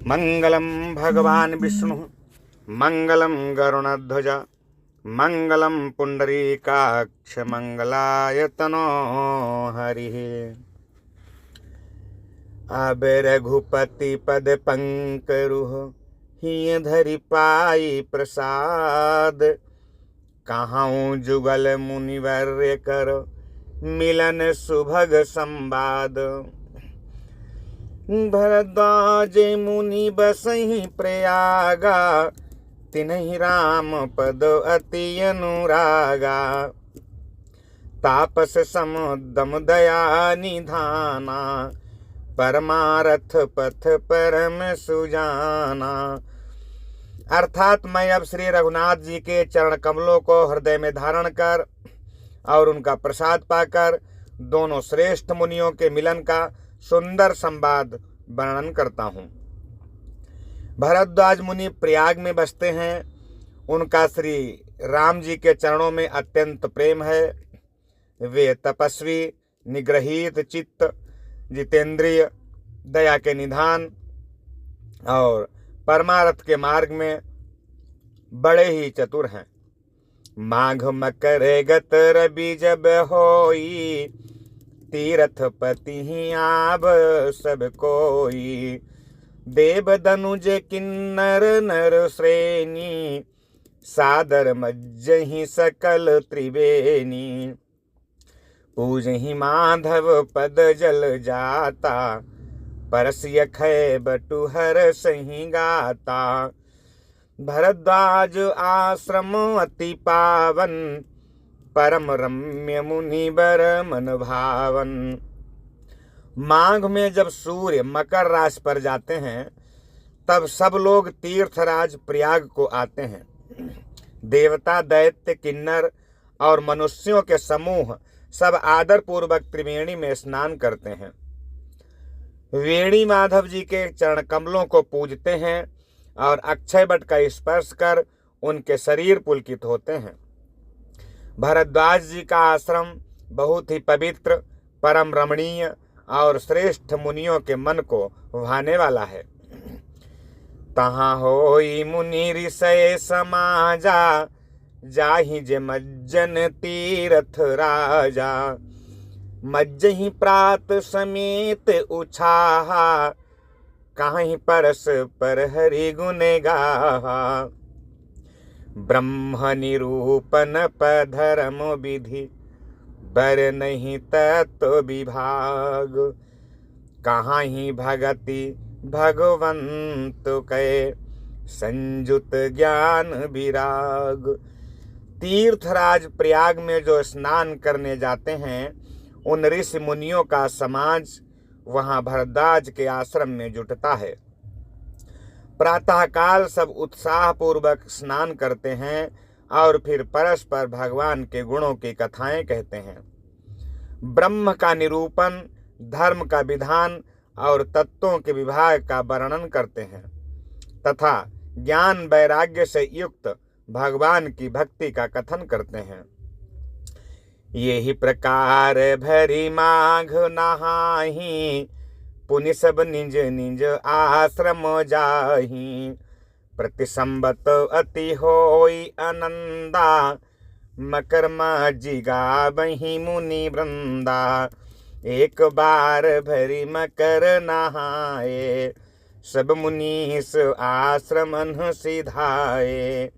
मंगलम भगवान विष्णु मंगलम गरुणध्वज मंगलम पुंडरीकाक्ष मंगलाय तनो हरिः। अब रघुपति पद पंकरुह हिय धरि पाई प्रसाद। कहाऊँ जुगल मुनिवर्य कर मिलन सुभग संवाद। भरद्वाज मुनि बसहि प्रयागा तिन्हि राम पद अति अनुरागा। तापस समुद्दम दया निधाना परमारथ पथ परम सुजाना। अर्थात मैं अब श्री रघुनाथ जी के चरण कमलों को हृदय में धारण कर और उनका प्रसाद पाकर दोनों श्रेष्ठ मुनियों के मिलन का सुंदर संवाद वर्णन करता हूँ। भरद्वाज मुनि प्रयाग में बसते हैं। उनका श्री राम जी के चरणों में अत्यंत प्रेम है। वे तपस्वी, निग्रहित चित्त, जितेंद्रिय, दया के निधान और परमार्थ के मार्ग में बड़े ही चतुर हैं। माघ मकर गत रवि जब होई तीरथ पति ही आब सब कोई। देव दनुज किन्नर नर श्रेणी सादर मज्जहि सकल त्रिवेणी। पूजहि माधव पद जल जाता परसिय खै बटुहर सही गाता। भरद्वाज आश्रम अति पावन परम रम्य मुनि बर मन भावन। माघ में जब सूर्य मकर राशि पर जाते हैं तब सब लोग तीर्थराज प्रयाग को आते हैं। देवता, दैत्य, किन्नर और मनुष्यों के समूह सब आदर पूर्वक त्रिवेणी में स्नान करते हैं। वेणी माधव जी के चरण कमलों को पूजते हैं और अक्षय वट का स्पर्श कर उनके शरीर पुलकित होते हैं। भरद्वाज जी का आश्रम बहुत ही पवित्र, परम रमणीय और श्रेष्ठ मुनियों के मन को भाने वाला है। तहाँ होई मुनि ऋषय समाजा जाहि जे मज्जन तीरथ राजा। मज्जहि प्रात समेत उछाहा काहि परस पर हरि गुण गाहा। ब्रह्म निरूपण पधर्म विधि बर नहीं तत्व विभाग। कहाँ ही भगति भगवंत कै संयुत ज्ञान विराग। तीर्थराज प्रयाग में जो स्नान करने जाते हैं उन ऋषि मुनियों का समाज वहाँ भरद्वाज के आश्रम में जुटता है। प्रातःकाल सब उत्साह पूर्वक स्नान करते हैं और फिर परस्पर भगवान के गुणों की कथाएं कहते हैं। ब्रह्म का निरूपण, धर्म का विधान और तत्वों के विभाग का वर्णन करते हैं तथा ज्ञान वैराग्य से युक्त भगवान की भक्ति का कथन करते हैं। यही प्रकार भरी माघ नहाही पुनि सब निज निज आश्रम जाही। प्रति संबत अति होई आनंदा मकर माजी गावहि मुनि वृंदा। एक बार भरी मकर नहाए सब मुनीस आश्रमन सिधाए।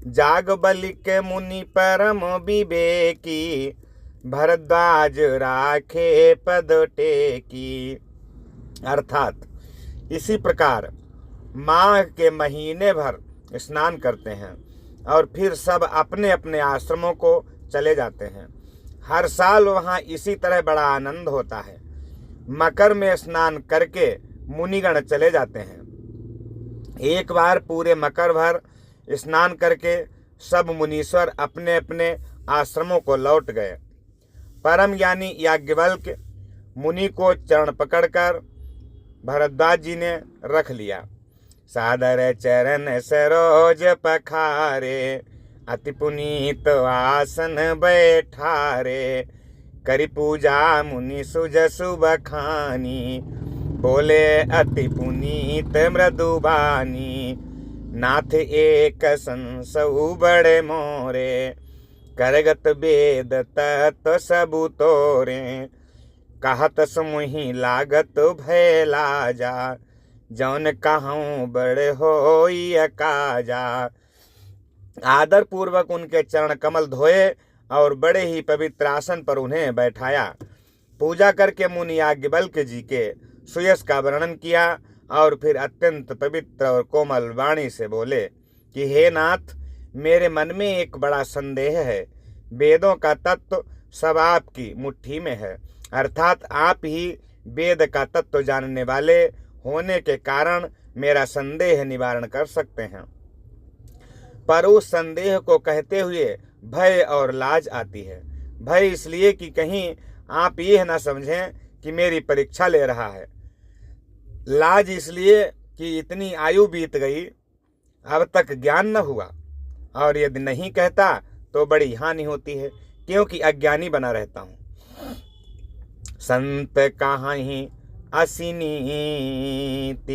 जाग बलिक मुनि परम विवेकी भरद्वाज राखे पद टेकी। अर्थात इसी प्रकार माघ के महीने भर स्नान करते हैं और फिर सब अपने अपने आश्रमों को चले जाते हैं। हर साल वहाँ इसी तरह बड़ा आनंद होता है। मकर में स्नान करके मुनिगण चले जाते हैं। एक बार पूरे मकर भर स्नान करके सब मुनीश्वर अपने अपने आश्रमों को लौट गए। परम ज्ञानी याज्ञवल्क्य मुनि को चरण पकड़कर भरद्वाज जी ने रख लिया। सादर चरण सरोज पखारे अति पुनीत आसन बैठारे। करि पूजा मुनि सुजसु बखानी बोले अति पुनीत मृदुबानी, नाथ एक संसहु बड़े मोरे, करगत वेद तत्व सबु तोरे, कहत सुमुहि लागत भय लाजा, जौन कहूँ बड़े होई काजा। आदर पूर्वक उनके चरण कमल धोए और बड़े ही पवित्र आसन पर उन्हें बैठाया। पूजा करके मुनि याज्ञवल्क्य जी के सुयश का वर्णन किया और फिर अत्यंत पवित्र और कोमल वाणी से बोले कि हे नाथ, मेरे मन में एक बड़ा संदेह है। वेदों का तत्व सब आपकी मुट्ठी में है, अर्थात आप ही वेद का तत्व जानने वाले होने के कारण मेरा संदेह निवारण कर सकते हैं। पर उस संदेह को कहते हुए भय और लाज आती है। भय इसलिए कि कहीं आप यह न समझें कि मेरी परीक्षा ले रहा है। लाज इसलिए कि इतनी आयु बीत गई, अब तक ज्ञान न हुआ, और यदि नहीं कहता तो बड़ी हानि होती है, क्योंकि अज्ञानी बना रहता हूँ। संत कहाहीं असिनीति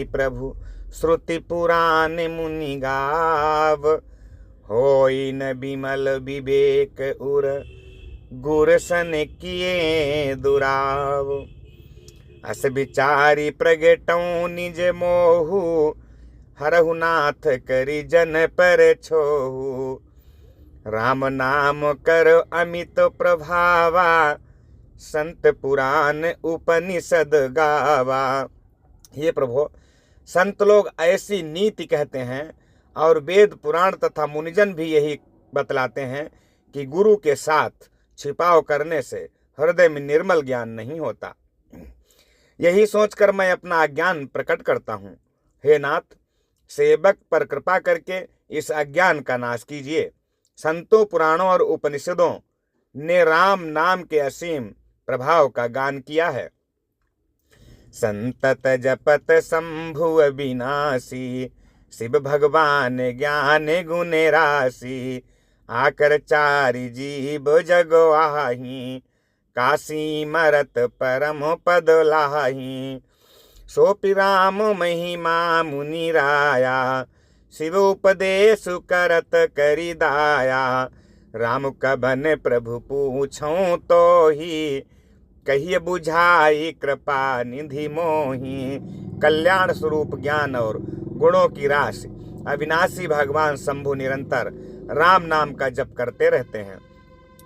प्रभु, श्रुति पुराण मुनि गाव, होई न बिमल विवेक उर, गुर सन किए दुराव। अस विचारी प्रगटौं निज मोहु, हरहु नाथ करि जन पर छोहु, राम नाम कर अमित प्रभावा, संत पुराण उपनिषद गावा। ये प्रभु, संत लोग ऐसी नीति कहते हैं और वेद पुराण तथा मुनिजन भी यही बतलाते हैं कि गुरु के साथ छिपाव करने से हृदय में निर्मल ज्ञान नहीं होता। यही सोचकर मैं अपना अज्ञान प्रकट करता हूँ। हे नाथ, सेवक पर कृपा करके इस अज्ञान का नाश कीजिए। संतों, पुराणों और उपनिषदों ने राम नाम के असीम प्रभाव का गान किया है। संतत जपत शंभु विनाशी, शिव भगवान ज्ञान गुण राशि, आकर चारि जीव जगवाही, काशी मरत परम पद लाही। सोपि राम महिमा मुनि राया, शिव उपदेश करत करि दाया। राम कबन प्रभु पूछूं तो ही, कहिए बुझाई कृपा निधि मोही। कल्याण स्वरूप ज्ञान और गुणों की राशि अविनाशी भगवान शंभु निरंतर राम नाम का जप करते रहते हैं।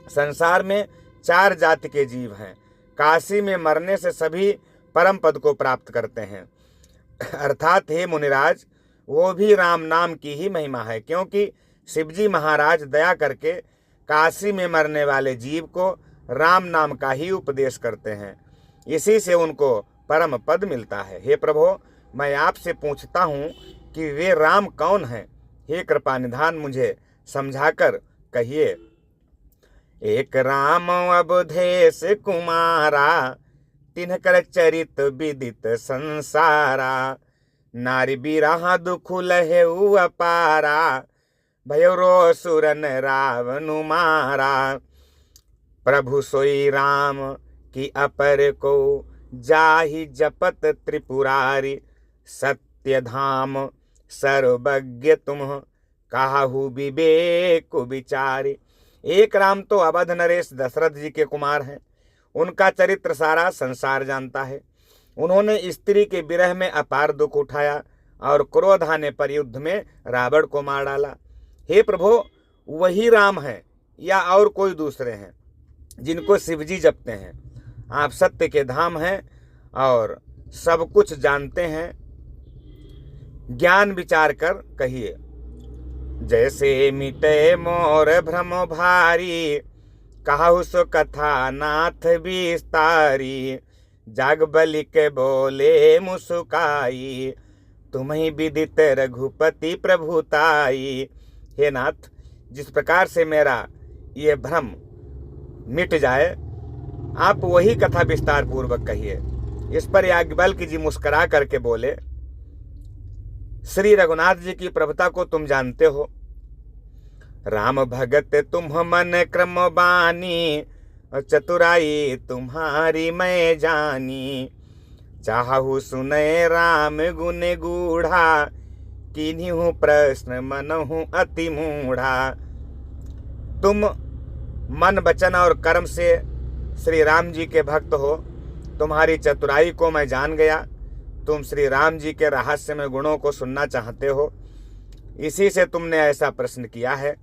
संसार में 4 जाति के जीव हैं। काशी में मरने से सभी परम पद को प्राप्त करते हैं, अर्थात हे मुनिराज, वो भी राम नाम की ही महिमा है, क्योंकि शिवजी महाराज दया करके काशी में मरने वाले जीव को राम नाम का ही उपदेश करते हैं। इसी से उनको परम पद मिलता है। हे प्रभु, मैं आपसे पूछता हूँ कि वे राम कौन हैं? हे कृपा निधान, मुझे समझाकर कहिए। एक राम अवधेश कुमारा, तिनकर चरित विदित संसारा। नारी बिरहा दुख लहेउ अपारा, भयो रो सुरन रावनु मारा। प्रभु सोई राम की अपर को, जाहि जपत त्रिपुरारी। सत्य धाम सर्वज्ञ तुम, काहू विवेक विचारी। एक राम तो अवध नरेश दशरथ जी के कुमार हैं। उनका चरित्र सारा संसार जानता है। उन्होंने स्त्री के विरह में अपार दुख उठाया और क्रोध आने पर युद्ध में रावण को मार डाला। हे प्रभु, वही राम है या और कोई दूसरे हैं जिनको शिवजी जपते हैं? आप सत्य के धाम हैं और सब कुछ जानते हैं। ज्ञान विचार कर कहिए। जैसे मिटे मोर भ्रम भारी, कहु सो कथा नाथ विस्तारी। जाग बलि के बोले मुस्काई, तुम्हीं विदित रघुपति प्रभुताई। हे नाथ, जिस प्रकार से मेरा ये भ्रम मिट जाए, आप वही कथा विस्तार पूर्वक कहिए। इस पर याज्ञवल्क्य जी मुस्कुरा करके बोले, श्री रघुनाथ जी की प्रभुता को तुम जानते हो। राम भगत तुम मन क्रम बानी, चतुराई तुम्हारी मैं जानी। चाहु सुनय राम गुण गूढ़ा, किन्हीं प्रश्न मनहु अति मूढ़ा। तुम मन वचन और कर्म से श्री राम जी के भक्त हो, तुम्हारी चतुराई को मैं जान गया। तुम श्री राम जी के रहस्यमय गुणों को सुनना चाहते हो, इसी से तुमने ऐसा प्रश्न किया है।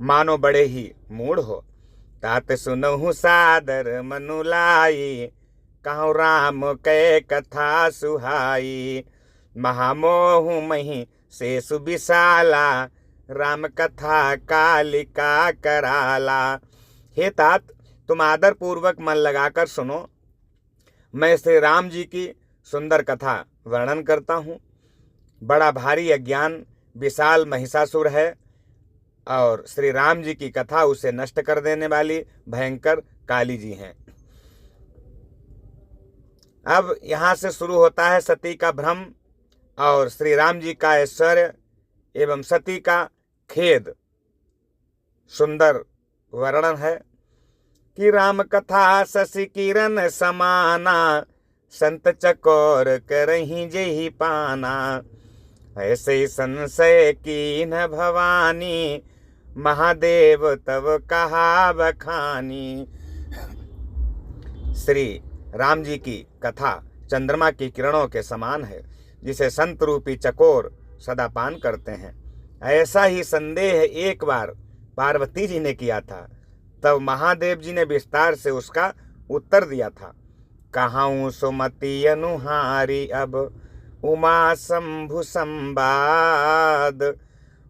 मानो बड़े ही मूढ़ हो। तात सुनहु सादर मनु लाई, कहूँ राम कै कथा सुहाई। महामोह मही से सुबिसाला, राम कथा कालिका कराला। हे तात, तुम आदर पूर्वक मन लगाकर सुनो। मैं श्री राम जी की सुंदर कथा वर्णन करता हूँ। बड़ा भारी अज्ञान विशाल महिषासुर है और श्री राम जी की कथा उसे नष्ट कर देने वाली भयंकर काली जी हैं। अब यहाँ से शुरू होता है सती का भ्रम और श्री राम जी का ऐश्वर्य एवं सती का खेद। सुंदर वर्णन है कि राम कथा शशि किरण समाना, संत चकोर करहीं जेहि पाना। ऐसे संशय कीन भवानी, महादेव तव कहा बखानी। श्री राम जी की कथा चंद्रमा की किरणों के समान है, जिसे संत रूपी चकोर सदा पान करते हैं। ऐसा ही संदेह एक बार पार्वती जी ने किया था, तब महादेव जी ने विस्तार से उसका उत्तर दिया था। कहाऊं सुमति अनुहारी, अब उमा शंभु संवाद।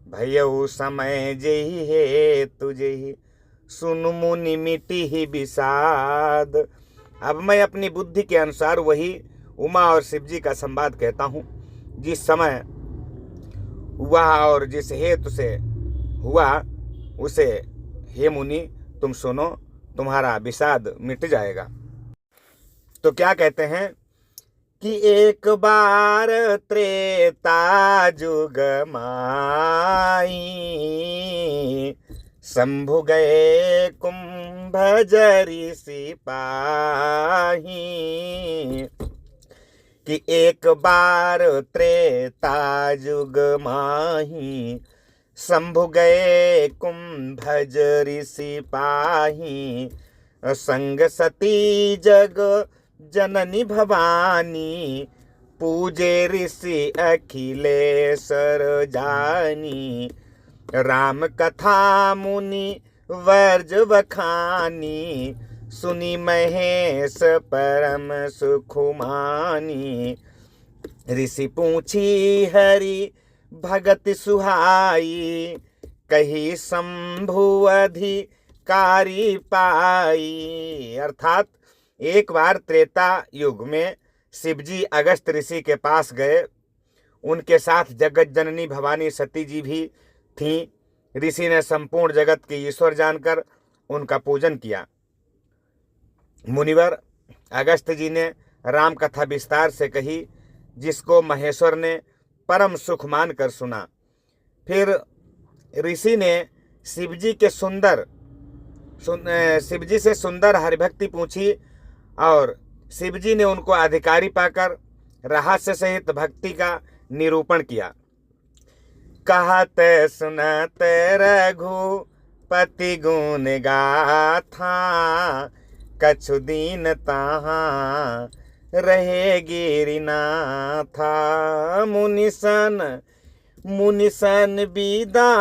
भयउ समय जेहि हे तुझे ही, सुन मुनि मिटी ही विषाद। अब मैं अपनी बुद्धि के अनुसार वही उमा और शिव जी का संवाद कहता हूँ। जिस समय हुआ और जिस हेतु से हुआ उसे हे मुनि तुम सुनो, तुम्हारा विषाद मिट जाएगा। तो क्या कहते हैं कि एक बार त्रेता जुग माई, शंभु गए कुंभजरी सिपाही। कि एक बार त्रेता जुग माही, शंभु गए कुंभजरी सिपाही। संग सती जग जननी भवानी, पूजे ऋषि अखिलेश्वर जानी। राम कथा मुनि वर्ज बखानी, सुनी महेश परम सुखुमानी। ऋषि पूछी हरि भगत सुहाई, कही शंभु अधिकारी पाई। अर्थात एक बार त्रेता युग में शिवजी अगस्त ऋषि के पास गए। उनके साथ जगत जननी भवानी सती जी भी थीं। ऋषि ने संपूर्ण जगत के ईश्वर जानकर उनका पूजन किया। मुनिवर अगस्त जी ने राम कथा विस्तार से कही, जिसको महेश्वर ने परम सुख मानकर सुना। फिर ऋषि ने शिवजी से सुंदर हरिभक्ति पूछी और शिवजी ने उनको अधिकारी पाकर रहस्य सहित भक्ति का निरूपण किया। कहत सुनत रघुपति गुण गाथा, कछु दीन तहाँ रहे गिरिनाथा। मुनिसन विदा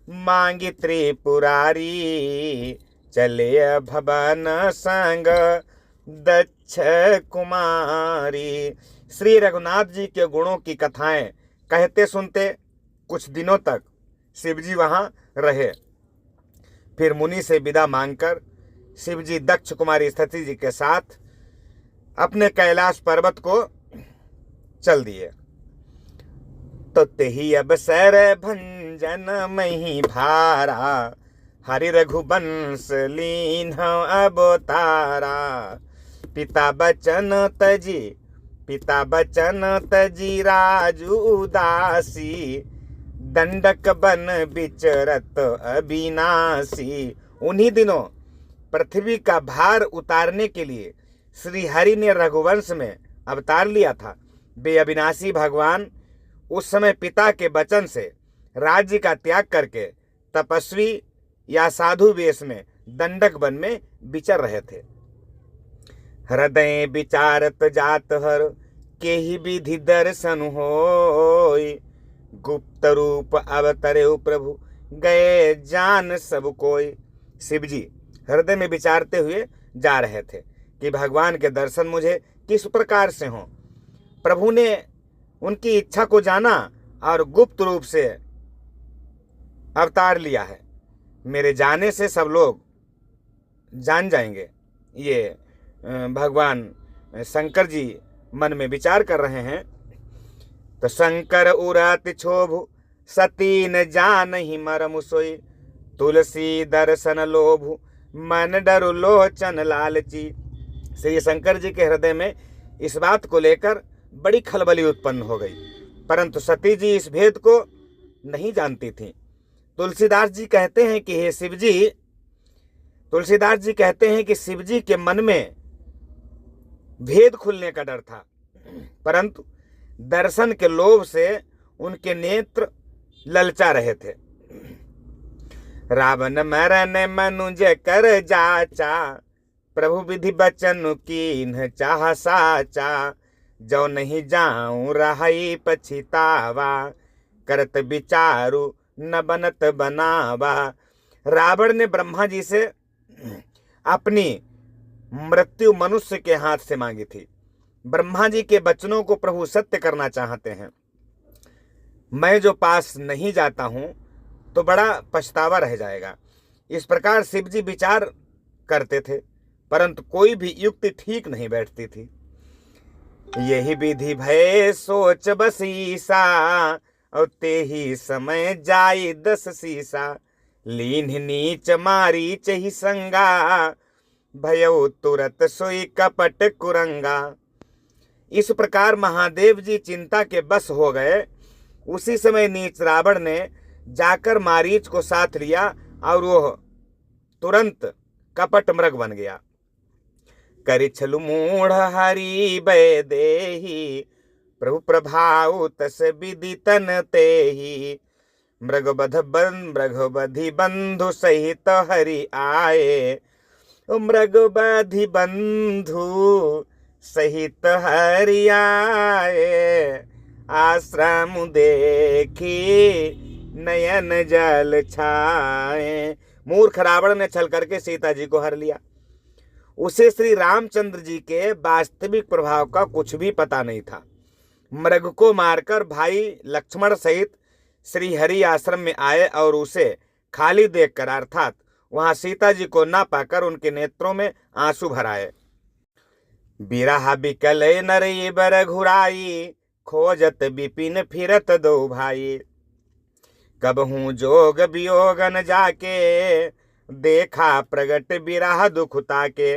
मांगी त्रिपुरारी, चले भवन संग दक्ष कुमारी। श्री रघुनाथ जी के गुणों की कथाएं कहते सुनते कुछ दिनों तक शिवजी वहां रहे। फिर मुनि से विदा मांगकर शिवजी दक्ष कुमारी सती जी के साथ अपने कैलाश पर्वत को चल दिए। तो तेहि अवसर भंजन मही भारा, हरि रघुवंश लीन अवतारा। पिता बचन तजी राजू उदासी, दंडक बन विचरत अविनाशी। उन्हीं दिनों पृथ्वी का भार उतारने के लिए श्री हरि ने रघुवंश में अवतार लिया था। वे अविनाशी भगवान उस समय पिता के वचन से राज्य का त्याग करके तपस्वी या साधु वेश में दंडक वन में विचर रहे थे। हृदय विचारत जात हर के ही विधि दर्शन होय, गुप्त रूप अवतरे प्रभु गए जान सब कोई। शिव जी हृदय में विचारते हुए जा रहे थे कि भगवान के दर्शन मुझे किस प्रकार से हों। प्रभु ने उनकी इच्छा को जाना और गुप्त रूप से अवतार लिया है। मेरे जाने से सब लोग जान जाएंगे। ये भगवान शंकर जी मन में विचार कर रहे हैं। तो शंकर उरत क्षोभ सती न जान ही मरम सोई, तुलसी दर्शन लोभ मन डरु लोचन लालची। श्री शंकर जी के हृदय में इस बात को लेकर बड़ी खलबली उत्पन्न हो गई, परंतु सती जी इस भेद को नहीं जानती थी। तुलसीदास जी कहते हैं कि हे शिव जी, तुलसीदास जी कहते हैं कि शिव जी के मन में भेद खुलने का डर था, परंतु दर्शन के लोभ से उनके नेत्र ललचा रहे थे। रावण मरन मनुज कर जाचा, प्रभु विधि बचन कीन्ह चाह साचा, जो नहीं जाऊं रही पछितावा, करत विचारु न बनत बनावा। रावण ने ब्रह्मा जी से अपनी मृत्यु मनुष्य के हाथ से मांगी थी। ब्रह्मा जी के वचनों को प्रभु सत्य करना चाहते हैं। मैं जो पास नहीं जाता हूं तो बड़ा पछतावा रह जाएगा। इस प्रकार शिव जी विचार करते थे, परंतु कोई भी युक्ति ठीक नहीं बैठती थी। यही विधि भय सोच बसीसा, और ते ही समय जाई 10 सीसा, लीन नीच मारी चही संगा, भयो तुरत सोई कपट कुरंगा। इस प्रकार महादेव जी चिंता के बस हो गए। उसी समय नीच रावण ने जाकर मारीच को साथ लिया और वह तुरंत कपट मृग बन गया। करिछलु मूढ़ हरि बय देहि, प्रभु प्रभाव तस विदितन तेहि, मृग बधि बंधु सहित हरि आए, मृग बधि बंधु सहित हरि आए, आश्रम देखी नयन जल छाए। मूर्ख रावण ने छल करके सीता जी को हर लिया। उसे श्री रामचंद्र जी के वास्तविक प्रभाव का कुछ भी पता नहीं था। मृग को मारकर भाई लक्ष्मण सहित श्री हरि आश्रम में आए और उसे खाली देखकर अर्थात वहां सीता जी को ना पाकर उनके नेत्रों में आंसू भराए। बिरहा बिकल नरई बर घुराई, खोजत बिपिन फिरत दो भाई, कबहू जोग वियोगन जाके, देखा प्रगट बिरह दुखता के।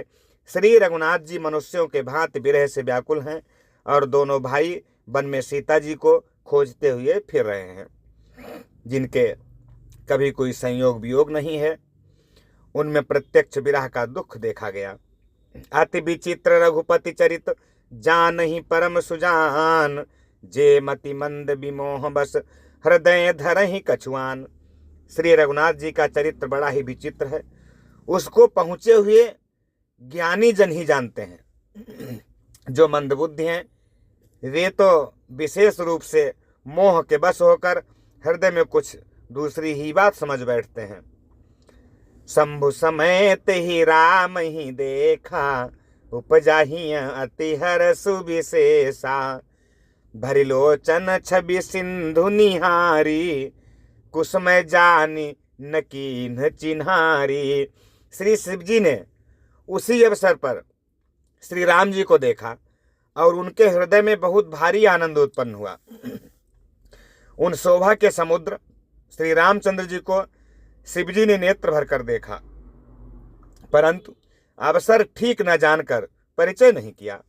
श्री रघुनाथ जी मनुष्यों के भांति विरह से व्याकुल हैं और दोनों भाई वन में सीता जी को खोजते हुए फिर रहे हैं, जिनके कभी कोई संयोग वियोग नहीं है। उनमें प्रत्यक्ष विरह का दुख देखा गया। अति विचित्र रघुपति चरित जान ही परम सुजान, जे मति मंद विमोह बस हृदय धर ही कछुआन। श्री रघुनाथ जी का चरित्र बड़ा ही विचित्र है। उसको पहुंचे हुए ज्ञानी जन ही जानते हैं। जो मंदबुद्धि हैं वे तो विशेष रूप से मोह के बस होकर हृदय में कुछ दूसरी ही बात समझ बैठते हैं। शंभु समेत ही राम ही देखा, उपजाही अति हर सुविशेषा, भरी लोचन छवि सिंधु निहारी, कुसुम जानी नकीन चिन्हारी। श्री शिव जी ने उसी अवसर पर श्री राम जी को देखा और उनके हृदय में बहुत भारी आनंद उत्पन्न हुआ। उन शोभा के समुद्र श्री रामचंद्र जी को शिव जी ने नेत्र भर कर देखा, परंतु अवसर ठीक न जानकर परिचय नहीं किया।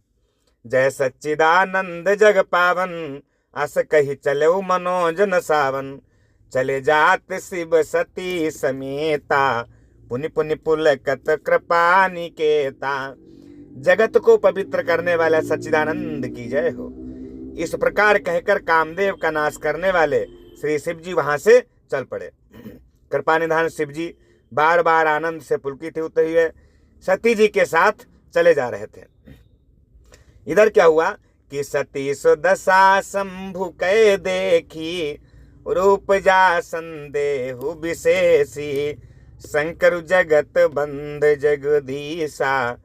जय सच्चिदानंद जग पावन, अस कही चले मनोजन सावन, चले जात शिव सती समेता, पुनि पुनि पुलकत कृपा निकेता। जगत को पवित्र करने वाला सच्चिदानंद की जय हो। इस प्रकार कहकर कामदेव का नाश करने वाले श्री शिव जी वहां से चल पड़े। कृपा निधान शिव जी बार बार आनंद से पुलकित होते हुए सती जी के साथ चले जा रहे थे। इधर क्या हुआ कि सती सुदशा शंभु कै देखी, रूप जा संदेहु विशेषी, शंकर जगत बंद जगदीशा,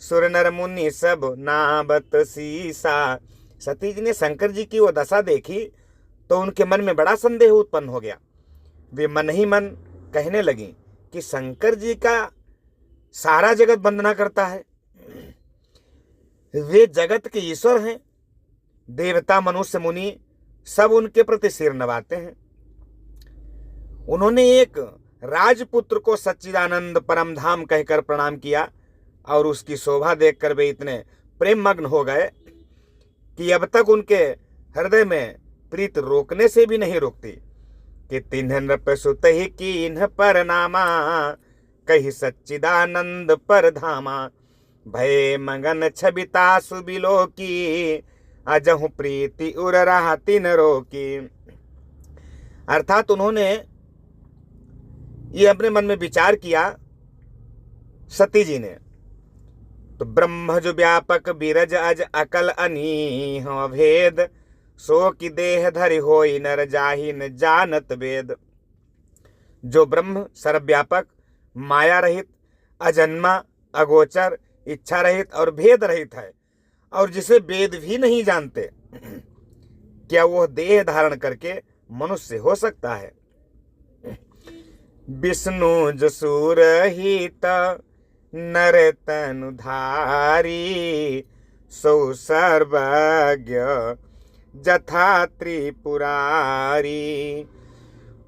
सुर नर मुनि सब नाबत सीसा। सती जी ने शंकर जी की वो दशा देखी तो उनके मन में बड़ा संदेह उत्पन्न हो गया। वे मन ही मन कहने लगी कि शंकर जी का सारा जगत वंदना करता है, वे जगत के ईश्वर हैं, देवता मनुष्य मुनि सब उनके प्रति सिर नवाते हैं। उन्होंने एक राजपुत्र को सच्चिदानंद परम धाम कहकर प्रणाम किया और उसकी शोभा देखकर वे इतने प्रेम मग्न हो गए कि अब तक उनके हृदय में प्रीत रोकने से भी नहीं रोकती। कि तिन्ह नृप सुत ही कीन्ह पर नामा, कही सच्चिदानंद पर धामा, भय मगन छबिता सुबिलो की, अजहु प्रीति उर रहा तिन रोकी। अर्थात उन्होंने ये अपने मन में विचार किया सती जी ने, तो ब्रह्म जो व्यापक बीरज अज अकल अनीह भेद, सो की देह धरि होई नर जाहि न जानत वेद। जो ब्रह्म सर्वव्यापक माया रहित अजन्मा अगोचर इच्छा रहित और भेद रहित है और जिसे वेद भी नहीं जानते, क्या वह देह धारण करके मनुष्य हो सकता है। विष्णु जसूर हित नर तनुधारी, सो सर्वज्ञ जथा त्रिपुरारी,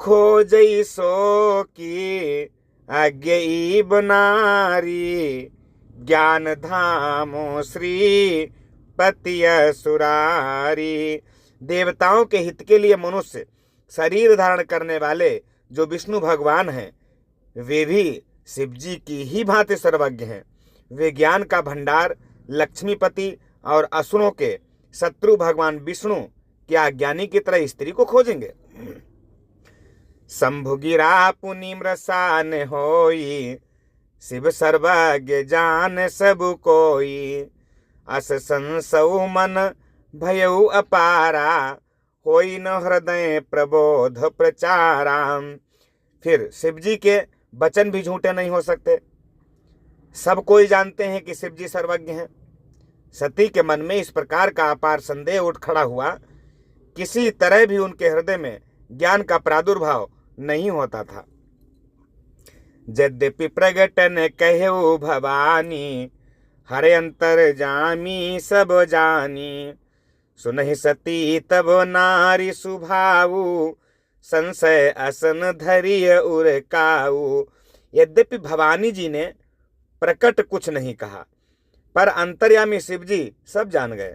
खोजई सो की अज्ञई बनारी, ज्ञान धामो श्री पतिय सुरारी। देवताओं के हित के लिए मनुष्य शरीर धारण करने वाले जो विष्णु भगवान हैं, वे भी शिव जी की ही भांति सर्वज्ञ हैं। वे ज्ञान का भंडार लक्ष्मीपति और असुरों के शत्रु भगवान विष्णु क्या ज्ञानी की तरह स्त्री को खोजेंगे। शंभु गिरा पुनि मृषान होई, शिव सर्वज्ञ जान सब कोई, अस संसौ मन भयउ अपारा, होई न हृदय प्रबोध प्रचाराम। फिर शिव जी के वचन भी झूठे नहीं हो सकते। सब कोई जानते हैं कि शिव जी सर्वज्ञ हैं। सती के मन में इस प्रकार का अपार संदेह उठ खड़ा हुआ, किसी तरह भी उनके हृदय में ज्ञान का प्रादुर्भाव नहीं होता था। यद्यपि प्रगटन कहु भवानी, हरे अंतर जामी सब जानी, सुनहि सती तब नारी सुभाऊ, संशय असन धरिय उरकाऊ। यद्यपि भवानी जी ने प्रकट कुछ नहीं कहा, पर अंतर्यामी शिव जी सब जान गए।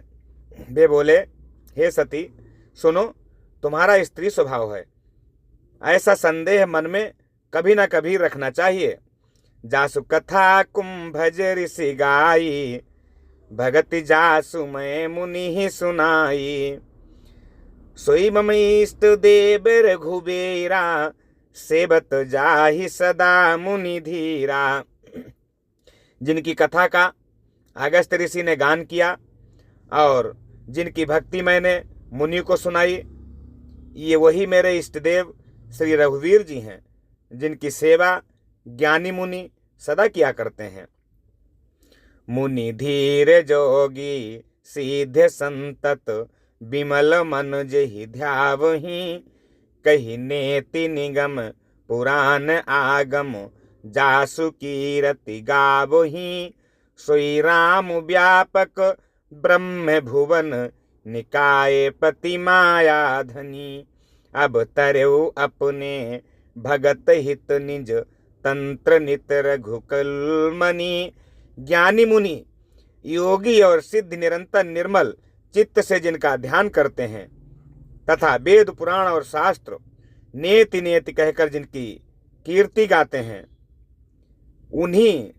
वे बोले, हे सती सुनो, तुम्हारा स्त्री स्वभाव है, ऐसा संदेह मन में कभी ना कभी रखना चाहिए। जासु कथा कुंभज ऋषि गाई, भगति जासु मैं मुनि ही सुनाई, सोई मम इष्ट देव रघुबीरा, सेवत जाहि सदा मुनि धीरा। जिनकी कथा का अगस्त्य ऋषि ने गान किया और जिनकी भक्ति मैंने मुनि को सुनाई, ये वही मेरे इष्ट देव श्री रघुवीर जी हैं, जिनकी सेवा ज्ञानी मुनि सदा किया करते हैं। मुनि धीर जोगी सीधे संतत, विमल मन जेहि ध्यावहि, कहि नेति निगम पुराण आगम, जासु कीरति गावहि, सोई राम व्यापक ब्रह्म भुवन, निकाय पति माया धनी। अब तरऊ अपने भगत हित निज, तंत्र नित रघुकुल मणि। ज्ञानी मुनि योगी और सिद्ध निरंतर निर्मल चित्त से जिनका ध्यान करते हैं तथा वेद पुराण और शास्त्र नेति नेति कहकर जिनकी कीर्ति गाते हैं, उन्हीं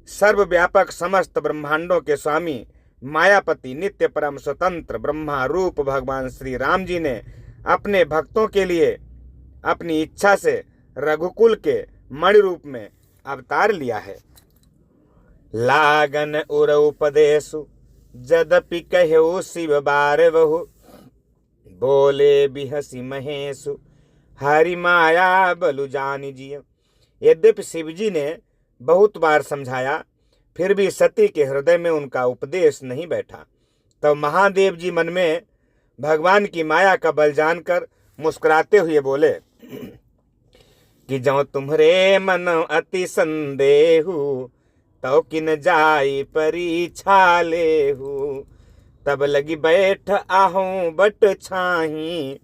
सर्वव्यापक समस्त ब्रह्मांडों के स्वामी मायापति नित्य परम स्वतंत्र ब्रह्मा रूप भगवान श्री राम जी ने अपने भक्तों के लिए अपनी इच्छा से रघुकुल के मणि रूप में अवतार लिया है। लागन उर उपदेशु जदपि कहो शिव बार बहु, बोले बिहसी महेशु हरि माया बलु जानि जिय। यद्यपि शिव जी ने बहुत बार समझाया, फिर भी सती के हृदय में उनका उपदेश नहीं बैठा। तब महादेव जी मन में भगवान की माया का बल जानकर मुस्कुराते हुए बोले कि जो तुम्हारे मन अति संदेहु, तो किन जाई परीक्षा लेहु। तब लगी बैठ आहूं बट छाही,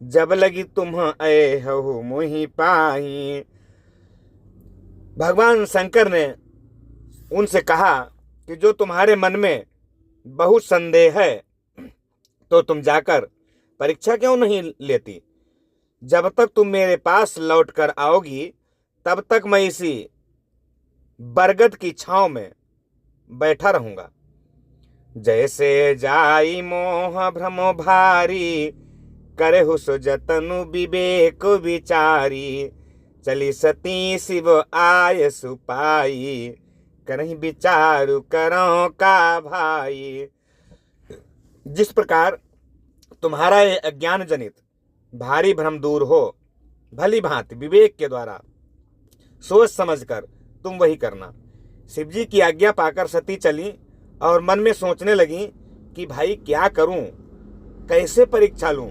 जब लगी तुम ऐहु मुहि पाही। भगवान शंकर ने उनसे कहा कि जो तुम्हारे मन में बहुत संदेह है, तो तुम जाकर परीक्षा क्यों नहीं लेती। जब तक तुम मेरे पास लौट कर आओगी, तब तक मैं इसी बरगद की छांव में बैठा रहूंगा। जैसे जाई मोह भ्रमो भारी, करहु सो जतनु विवेक विचारी। चली सती शिव आय सुपाई, करहीं विचारु करो का भाई। जिस प्रकार तुम्हारा ये अज्ञान जनित भारी भ्रम दूर हो, भली भांति विवेक के द्वारा सोच समझकर तुम वही करना। शिव जी की आज्ञा पाकर सती चली और मन में सोचने लगी कि भाई क्या करूं, कैसे परीक्षा लूं।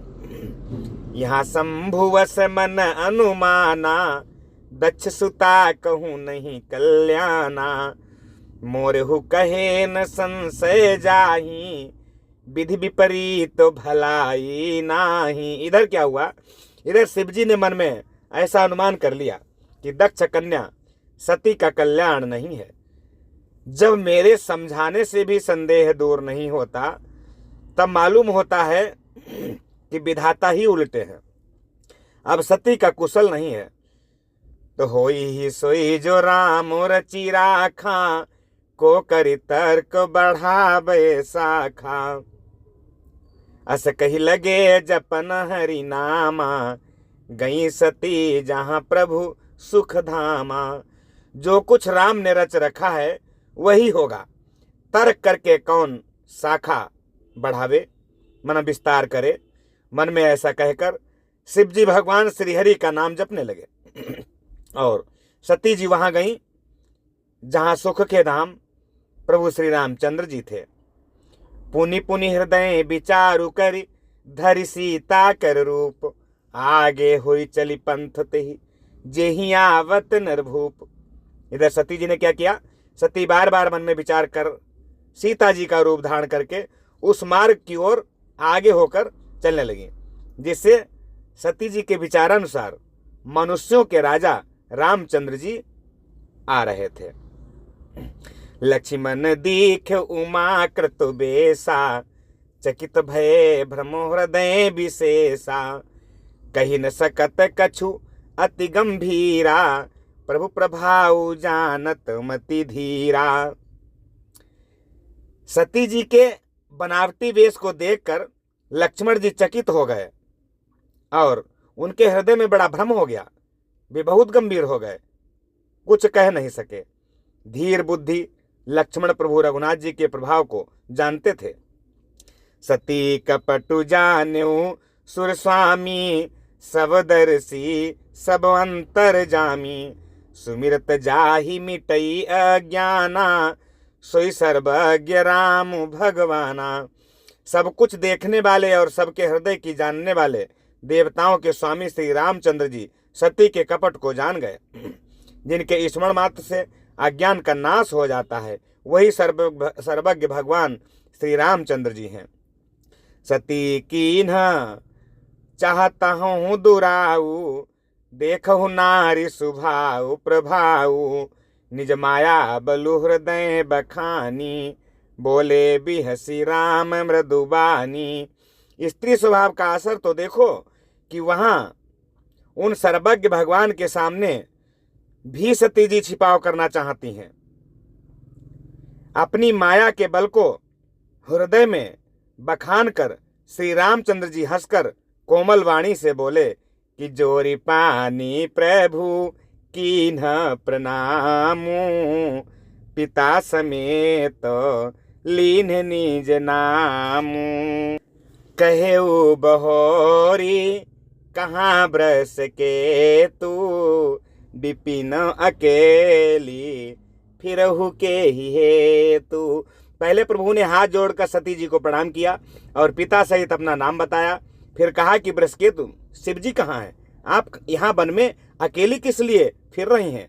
यहाँ शंभुवश मन अनुमाना, दक्ष सुता कहूँ नहीं कल्याणा। मोरहु कहे न संशय जाही, विधि विपरीत तो भलाई नाही। इधर क्या हुआ, इधर शिवजी ने मन में ऐसा अनुमान कर लिया कि दक्ष कन्या सती का कल्याण नहीं है। जब मेरे समझाने से भी संदेह दूर नहीं होता, तब मालूम होता है कि विधाता ही उल्टे हैं। अब सती का कुशल नहीं है, तो होई ही सोई जो राम रचि राखा। को करी तर्क बढ़ावे शाखा, अस कही लगे जपन हरि नामा। गई सती जहाँ प्रभु सुख धामा। जो कुछ राम ने रच रखा है वही होगा। तर्क करके कौन शाखा बढ़ावे, मन विस्तार करे। मन में ऐसा कहकर शिवजी भगवान श्रीहरि का नाम जपने लगे और सती जी वहां गई जहां सुख के धाम प्रभु श्री रामचंद्र जी थे। पुनि पुनि हृदय विचारु करी, धरि सीता कर रूप। आगे हुई चली पंथ तेहि, जेहि आवत नरभूप। इधर सती जी ने क्या किया, सती बार बार मन में विचार कर सीता जी का रूप धारण करके उस मार्ग की ओर आगे होकर चलने लगी, जिससे सती जी के विचारानुसार मनुष्यों के राजा रामचंद्र जी आ रहे थे। लक्ष्मण दीख उमा कृत बेसा, चकित भय भ्रमो हृदय विशेषा। कही न सकत कछु अति गंभीरा, प्रभु प्रभाव जानत मति धीरा। सती जी के बनावटी वेश को देखकर लक्ष्मण जी चकित हो गए और उनके हृदय में बड़ा भ्रम हो गया। वे बहुत गंभीर हो गए, कुछ कह नहीं सके। धीर बुद्धि लक्ष्मण प्रभु रघुनाथ जी के प्रभाव को जानते थे। सती कपटु जान्यु सुर स्वामी, सब दर्शी सब अंतर जामी। सुमिरत जाहि मिटई अज्ञाना, सोई सर्वज्ञ राम भगवाना। सब कुछ देखने वाले और सबके हृदय की जानने वाले देवताओं के स्वामी श्री रामचंद्र जी सती के कपट को जान गए। जिनके स्मरण मात्र से अज्ञान का नाश हो जाता है, वही सर्वज्ञ भगवान श्री रामचंद्र जी हैं। सती कीन्ह चाहता हूँ दुराऊ, देखहु नारी सुभाऊ प्रभाऊ। निज माया बलु हृदय बखानी, बोले बिहसी राम मृदुबानी। स्त्री स्वभाव का असर तो देखो कि वहां उन सर्वज्ञ भगवान के सामने भी सती जी छिपाव करना चाहती हैं। अपनी माया के बल को हृदय में बखान कर श्री रामचंद्र जी हंसकर कोमल वाणी से बोले कि जोरी पानी प्रभु कीन्ह प्रणामु, पिता समेत लीन्ह निज नामु। कहेउ बहोरी कहाँ ब्रस के तू, विपिन अकेली फिरहु के ही हेतु। पहले प्रभु ने हाथ जोड़कर सती जी को प्रणाम किया और पिता सहित अपना नाम बताया। फिर कहा कि बृहस्पति शिव जी कहाँ हैं, आप यहाँ वन में अकेली किस लिए फिर रही हैं।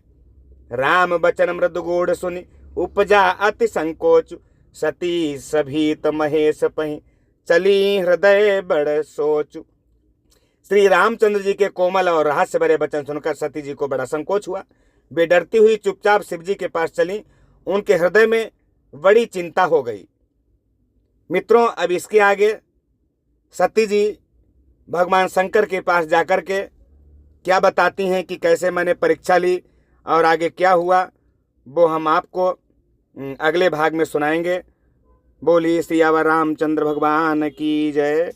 राम बचन मृदु गूढ़ सुनि उपजा अति संकोच, सती सभीत महेश पहि चली हृदय बड़ सोच। श्री रामचंद्र जी के कोमल और रहस्य भरे वचन सुनकर सती जी को बड़ा संकोच हुआ। वे डरती हुई चुपचाप शिव जी के पास चली। उनके हृदय में बड़ी चिंता हो गई। मित्रों, अब इसके आगे सती जी भगवान शंकर के पास जाकर के क्या बताती हैं कि कैसे मैंने परीक्षा ली और आगे क्या हुआ, वो हम आपको अगले भाग में सुनाएंगे। बोलिए सियावर रामचंद्र भगवान की जय।